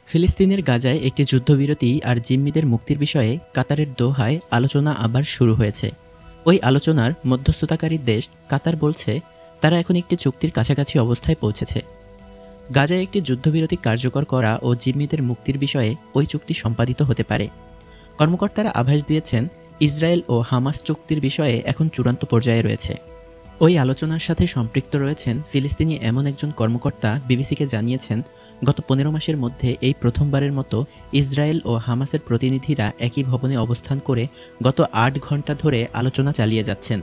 ফিলিস্তিনের গাজায় একটি যুদ্ধবিরতি আর জিম্মিদের মুক্তির বিষয়ে কাতারের দোহায় আলোচনা আবার শুরু হয়েছে। ওই আলোচনার মধ্যস্থতাকারী দেশ কাতার বলছে তারা এখন একটি চুক্তির কাছাকাছি অবস্থায় পৌঁছেছে। গাজায় একটি যুদ্ধবিরতি কার্যকর করা ও জিম্মিদের মুক্তির বিষয়ে ওই চুক্তি সম্পাদিত হতে পারে। কর্মকর্তারা আভাস দিয়েছেন ইসরায়েল ও হামাস চুক্তির বিষয়ে এখন চূড়ান্ত পর্যায়ে রয়েছে। ওই আলোচনার সাথে সম্পৃক্ত রয়েছেন ফিলিস্তিনি এমন একজন কর্মকর্তা বিবিসিকে জানিয়েছেন, গত 15 মাসের মধ্যে এই প্রথমবারের মতো ইসরায়েল ও হামাসের প্রতিনিধিরা একই ভবনে অবস্থান করে গত 8 ঘন্টা ধরে আলোচনা চালিয়ে যাচ্ছেন।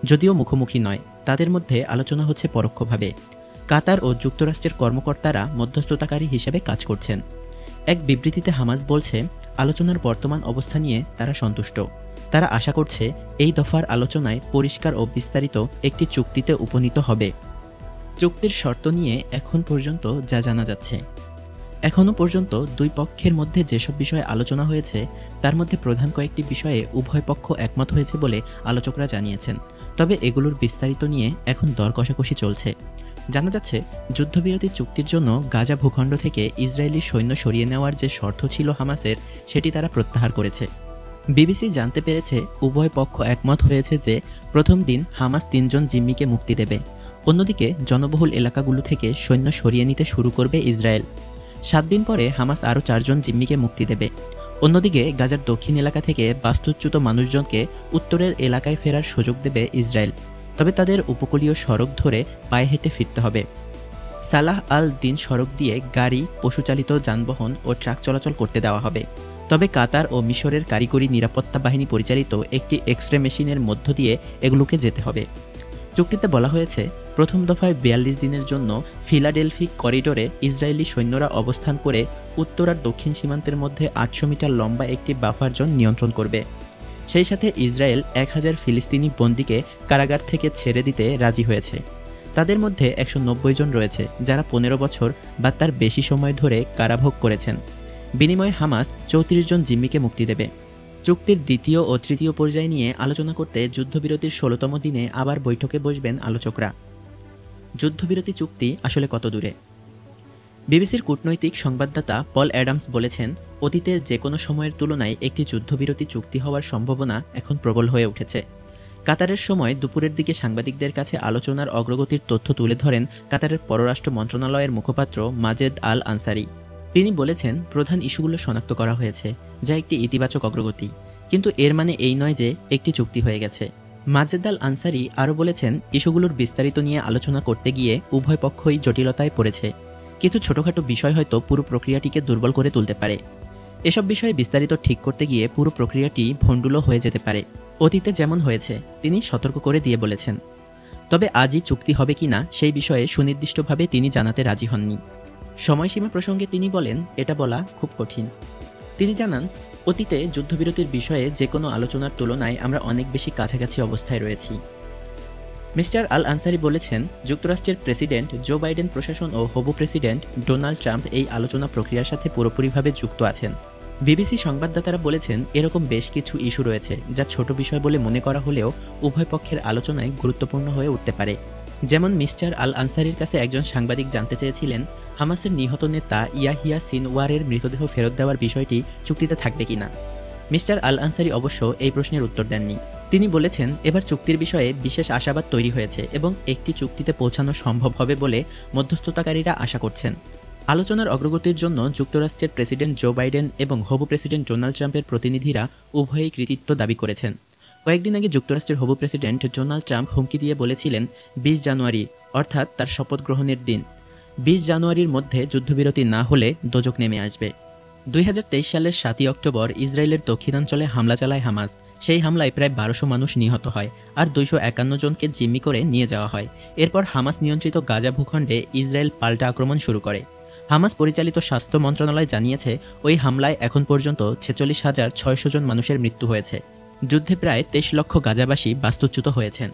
যদিও মুখোমুখি নয়, তাদের মধ্যে আলোচনা হচ্ছে পরোক্ষভাবে। কাতার ও যুক্তরাষ্ট্রের কর্মকর্তারা মধ্যস্থতাকারী হিসেবে কাজ করছেন। এক বিবৃতিতে হামাস বলছে, আলোচনার বর্তমান অবস্থা নিয়ে তারা সন্তুষ্ট। তারা আশা করছে এই দফার আলোচনায় পরিষ্কার ও বিস্তারিত একটি চুক্তিতে উপনীত হবে। চুক্তির শর্ত নিয়ে এখন পর্যন্ত যা জানা যাচ্ছে, এখনও পর্যন্ত দুই পক্ষের মধ্যে যেসব বিষয়ে আলোচনা হয়েছে তার মধ্যে প্রধান কয়েকটি বিষয়ে উভয় পক্ষ একমত হয়েছে বলে আলোচকরা জানিয়েছেন। তবে এগুলোর বিস্তারিত নিয়ে এখন দর কষাকষি চলছে। জানা যাচ্ছে, যুদ্ধবিরতি চুক্তির জন্য গাজা ভূখণ্ড থেকে ইসরায়েলি সৈন্য সরিয়ে নেওয়ার যে শর্ত ছিল হামাসের, সেটি তারা প্রত্যাহার করেছে। বিবিসি জানতে পেরেছে উভয় পক্ষ একমত হয়েছে যে প্রথম দিন হামাস 3 জন জিম্মিকে মুক্তি দেবে। অন্যদিকে জনবহুল এলাকাগুলো থেকে সৈন্য সরিয়ে নিতে শুরু করবে ইসরায়েল। 7 দিন পরে হামাস আরও 4 জন জিম্মিকে মুক্তি দেবে। অন্যদিকে গাজার দক্ষিণ এলাকা থেকে বাস্তুচ্যুত মানুষজনকে উত্তরের এলাকায় ফেরার সুযোগ দেবে ইসরায়েল। তবে তাদের উপকূলীয় সড়ক ধরে পায়ে হেঁটে ফিরতে হবে। সালাহ আল দিন সড়ক দিয়ে গাড়ি, পশুচালিত যানবাহন ও ট্রাক চলাচল করতে দেওয়া হবে। তবে কাতার ও মিশরের কারিগরি নিরাপত্তা বাহিনী পরিচালিত একটি এক্সরে মেশিনের মধ্য দিয়ে এগুলোকে যেতে হবে। চুক্তিতে বলা হয়েছে, প্রথম দফায় 42 দিনের জন্য ফিলাডেলফি করিডোরে ইসরায়েলি সৈন্যরা অবস্থান করে উত্তর আর দক্ষিণ সীমান্তের মধ্যে 800 মিটার লম্বা একটি বাফার জোন নিয়ন্ত্রণ করবে। সেই সাথে ইসরায়েল 1000 ফিলিস্তিনি বন্দীকে কারাগার থেকে ছেড়ে দিতে রাজি হয়েছে। তাদের মধ্যে 190 জন রয়েছে যারা 15 বছর বা তার বেশি সময় ধরে কারাভোগ করেছেন। বিনিময়ে হামাস 34 জন জিম্মিকে মুক্তি দেবে। চুক্তির দ্বিতীয় ও তৃতীয় পর্যায় নিয়ে আলোচনা করতে যুদ্ধবিরতির 16তম দিনে আবার বৈঠকে বসবেন আলোচকরা। যুদ্ধবিরতি চুক্তি আসলে কত দূরে? বিবিসির কূটনৈতিক সংবাদদাতা পল অ্যাডামস বলেছেন, অতীতের যে কোনো সময়ের তুলনায় একটি যুদ্ধবিরতি চুক্তি হওয়ার সম্ভাবনা এখন প্রবল হয়ে উঠেছে। কাতারের সময় দুপুরের দিকে সাংবাদিকদের কাছে আলোচনার অগ্রগতির তথ্য তুলে ধরেন কাতারের পররাষ্ট্র মন্ত্রণালয়ের মুখপাত্র মাজেদ আল আনসারি। তিনি বলেছেন, প্রধান ইস্যুগুলো শনাক্ত করা হয়েছে, যা একটি ইতিবাচক অগ্রগতি, কিন্তু এর মানে এই নয় যে একটি চুক্তি হয়ে গেছে। মাজেদ আল আনসারি আরও বলেছেন, ইস্যুগুলোর বিস্তারিত নিয়ে আলোচনা করতে গিয়ে উভয় পক্ষই জটিলতায় পড়েছে। কিছু ছোটখাটো বিষয় হয়তো পুরো প্রক্রিয়াটিকে দুর্বল করে তুলতে পারে। এসব বিষয়ে বিস্তারিত ঠিক করতে গিয়ে পুরো প্রক্রিয়াটি ভণ্ডুলো হয়ে যেতে পারে, অতীতে যেমন হয়েছে, তিনি সতর্ক করে দিয়ে বলেছেন। তবে আজই চুক্তি হবে কিনা সেই বিষয়ে সুনির্দিষ্টভাবে তিনি জানাতে রাজি হননি। সময়সীমা প্রসঙ্গে তিনি বলেন, এটা বলা খুব কঠিন। তিনি জানান, অতীতে যুদ্ধবিরতির বিষয়ে যে কোনো আলোচনার তুলনায় আমরা অনেক বেশি কাছাকাছি অবস্থায় রয়েছি। মিস্টার আল আনসারি বলেছেন, যুক্তরাষ্ট্রের প্রেসিডেন্ট জো বাইডেন প্রশাসন ও হবু প্রেসিডেন্ট ডোনাল্ড ট্রাম্প এই আলোচনা প্রক্রিয়ার সাথে পুরোপুরিভাবে যুক্ত আছেন। বিবিসি সংবাদদাতারা বলেছেন, এরকম বেশ কিছু ইস্যু রয়েছে যা ছোট বিষয় বলে মনে করা হলেও উভয় পক্ষের আলোচনায় গুরুত্বপূর্ণ হয়ে উঠতে পারে। যেমন মিস্টার আল আনসারির কাছে একজন সাংবাদিক জানতে চেয়েছিলেন, হামাসের নিহত নেতা ইয়াহিয়া সিনওয়ারের মৃতদেহ ফেরত দেওয়ার বিষয়টি চুক্তিতে থাকবে কিনা। মিস্টার আল আনসারি অবশ্য এই প্রশ্নের উত্তর দেননি। তিনি বলেছেন, এবার চুক্তির বিষয়ে বিশেষ আশাবাদ তৈরি হয়েছে এবং একটি চুক্তিতে পৌঁছানো সম্ভব হবে বলে মধ্যস্থতাকারীরা আশা করছেন। আলোচনার অগ্রগতির জন্য যুক্তরাষ্ট্রের প্রেসিডেন্ট জো বাইডেন এবং হবু প্রেসিডেন্ট ডোনাল্ড ট্রাম্পের প্রতিনিধিরা উভয়ই কৃতিত্ব দাবি করেছেন। কয়েকদিন আগে যুক্তরাষ্ট্রের হবু প্রেসিডেন্ট ডোনাল্ড ট্রাম্প হুমকি দিয়ে বলেছিলেন, 20 জানুয়ারি অর্থাৎ তার শপথ গ্রহণের দিন, 20 জানুয়ারির মধ্যে যুদ্ধবিরতি না হলে দোজখ নেমে আসবে। 2023 সালের 7 অক্টোবর ইসরায়েলের দক্ষিণাঞ্চলে হামলা চালায় হামাস। সেই হামলায় প্রায় 1200 মানুষ নিহত হয় আর 251 জনকে জিম্মি করে নিয়ে যাওয়া হয়। এরপর হামাস নিয়ন্ত্রিত গাজা ভূখণ্ডে ইসরায়েল পাল্টা আক্রমণ শুরু করে। হামাস পরিচালিত স্বাস্থ্য মন্ত্রণালয় জানিয়েছে, ওই হামলায় এখন পর্যন্ত 46,600 জন মানুষের মৃত্যু হয়েছে। যুদ্ধে প্রায় 23 লক্ষ গাজাবাসী বাস্তুচ্যুত হয়েছেন।